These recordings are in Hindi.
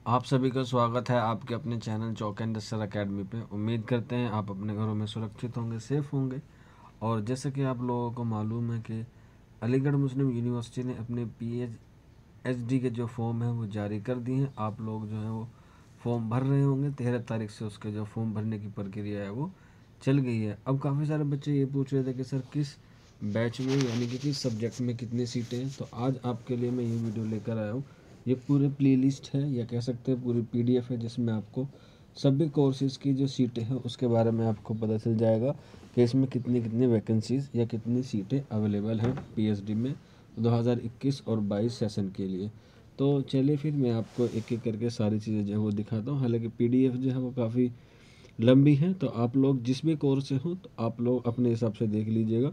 आप सभी का स्वागत है आपके अपने चैनल चौक एंड दस्तर अकेडमी पे। उम्मीद करते हैं आप अपने घरों में सुरक्षित होंगे, सेफ़ होंगे। और जैसे कि आप लोगों को मालूम है कि अलीगढ़ मुस्लिम यूनिवर्सिटी ने अपने PhD के जो फॉर्म है वो जारी कर दिए हैं। आप लोग जो है वो फॉर्म भर रहे होंगे। 13 तारीख से उसके जो फॉर्म भरने की प्रक्रिया है वो चल गई है। अब काफ़ी सारे बच्चे ये पूछ रहे थे कि सर किस बैच में यानी कि किस सब्जेक्ट में कितनी सीटें हैं। तो आज आपके लिए मैं ये वीडियो लेकर आया हूँ। ये पूरे प्लेलिस्ट है या कह सकते हैं पूरी PDF है, जिसमें आपको सभी कोर्सेज़ की जो सीटें हैं उसके बारे में आपको पता चल जाएगा कि इसमें कितनी कितनी वैकेंसीज़ या कितनी सीटें अवेलेबल हैं PhD में 2021 और 22 सेशन के लिए। तो चलिए फिर मैं आपको एक एक करके सारी चीज़ें जो है वो दिखाता हूँ। हालांकि PDF जो है वो काफ़ी लंबी है, तो आप लोग जिस भी कोर्स से हो तो आप लोग अपने हिसाब से देख लीजिएगा।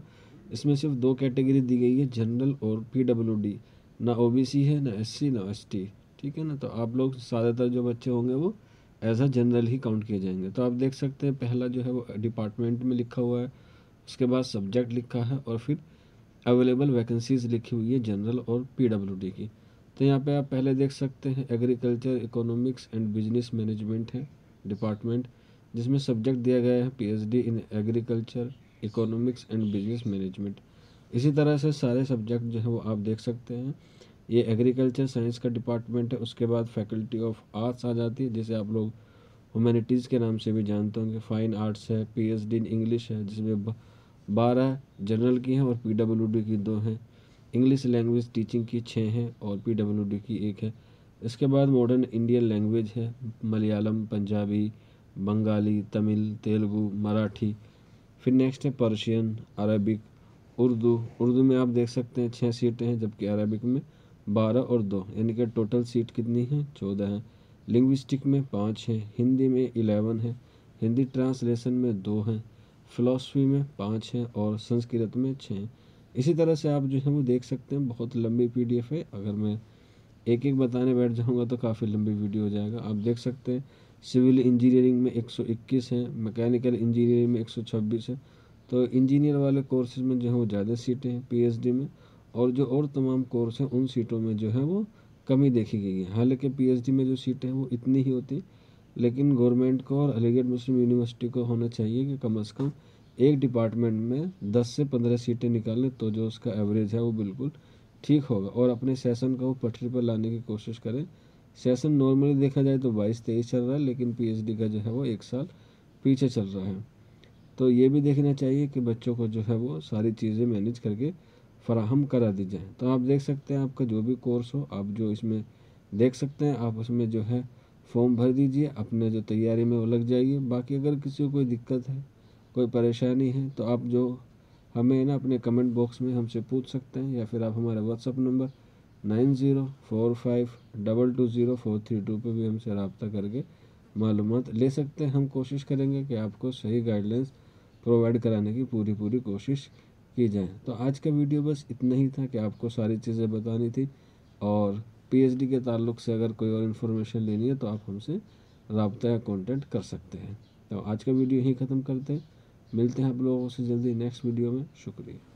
इसमें सिर्फ 2 कैटेगरी दी गई है, जनरल और PWD। ना OBC है, ना SC, ना ST। ठीक है ना। तो आप लोग ज़्यादातर जो बच्चे होंगे वो एज अ जनरल ही काउंट किए जाएंगे। तो आप देख सकते हैं पहला जो है वो डिपार्टमेंट में लिखा हुआ है, उसके बाद सब्जेक्ट लिखा है और फिर अवेलेबल वैकेंसीज लिखी हुई है जनरल और PWD की। तो यहाँ पे आप पहले देख सकते हैं agriculture economics and business management है डिपार्टमेंट, जिसमें सब्जेक्ट दिया गया है PhD in agriculture economics and business management. इसी तरह से सारे सब्जेक्ट जो है वो आप देख सकते हैं। ये एग्रीकल्चर साइंस का डिपार्टमेंट है। उसके बाद फैकल्टी ऑफ आर्ट्स आ जाती है, जिसे आप लोग ह्यूमैनिटीज़ के नाम से भी जानते होंगे। फाइन आर्ट्स है, PhD इन इंग्लिश है, जिसमें 12 जनरल की हैं और PWD की 2 हैं। इंग्लिश लैंग्वेज टीचिंग की 6 हैं और PWD की 1 है। इसके बाद मॉडर्न इंडियन लैंग्वेज है, मलयालम, पंजाबी, बंगाली, तमिल, तेलुगु, मराठी। फिर नेक्स्ट है पर्शियन, अरबिक, उर्दू। उर्दू में आप देख सकते हैं 6 सीटें हैं, जबकि अरबिक में 12 और 2 यानी कि टोटल सीट कितनी है, 14 है। लिंग्विस्टिक में 5 हैं, हिंदी में 11 है, हिंदी ट्रांसलेशन में 2 हैं, फ़िलासफ़ी में 5 हैं और संस्कृत में 6 हैं। इसी तरह से आप जो है वो देख सकते हैं। बहुत लंबी PDF है। अगर मैं एक एक बताने बैठ जाऊंगा तो काफ़ी लंबी वीडियो हो जाएगा। आप देख सकते हैं सिविल इंजीनियरिंग में 121 हैं, मैकेनिकल इंजीनियरिंग में 126 है। तो इंजीनियर वाले कोर्सेज में जो है वो ज़्यादा सीटें हैं PhD में, और जो और तमाम कोर्स हैं उन सीटों में जो है वो कमी देखी गई है। हालांकि PhD में जो सीटें हैं वो इतनी ही होती, लेकिन गवर्नमेंट को और अलीगढ़ मुस्लिम यूनिवर्सिटी को होना चाहिए कि कम से कम एक डिपार्टमेंट में 10 से 15 सीटें निकालें, तो जो उसका एवरेज है वो बिल्कुल ठीक होगा। और अपने सेशन को वो पटरी पर लाने की कोशिश करें। सेशन नॉर्मली देखा जाए तो 22-23 चल रहा है, लेकिन PhD का जो है वो 1 साल पीछे चल रहा है। तो ये भी देखना चाहिए कि बच्चों को जो है वो सारी चीज़ें मैनेज करके फ़राहम करा दी जाए। तो आप देख सकते हैं आपका जो भी कोर्स हो, आप जो इसमें देख सकते हैं, आप उसमें जो है फॉर्म भर दीजिए, अपने जो तैयारी में वो लग जाइए। बाकी अगर किसी को कोई दिक्कत है, कोई परेशानी है, तो आप जो हमें ना अपने कमेंट बॉक्स में हमसे पूछ सकते हैं, या फिर आप हमारे WhatsApp नंबर 9045220432 पे भी हमसे रब्ता करके मालूमात ले सकते हैं। हम कोशिश करेंगे कि आपको सही गाइडलाइंस प्रोवाइड कराने की पूरी पूरी कोशिश की जाए। तो आज का वीडियो बस इतना ही था कि आपको सारी चीज़ें बतानी थी। और PhD के ताल्लुक़ से अगर कोई और इन्फॉर्मेशन लेनी है तो आप हमसे रब्ता या कॉन्टेक्ट कर सकते हैं। तो आज का वीडियो यहीं ख़त्म करते हैं। मिलते हैं आप लोगों से जल्दी नेक्स्ट वीडियो में। शुक्रिया।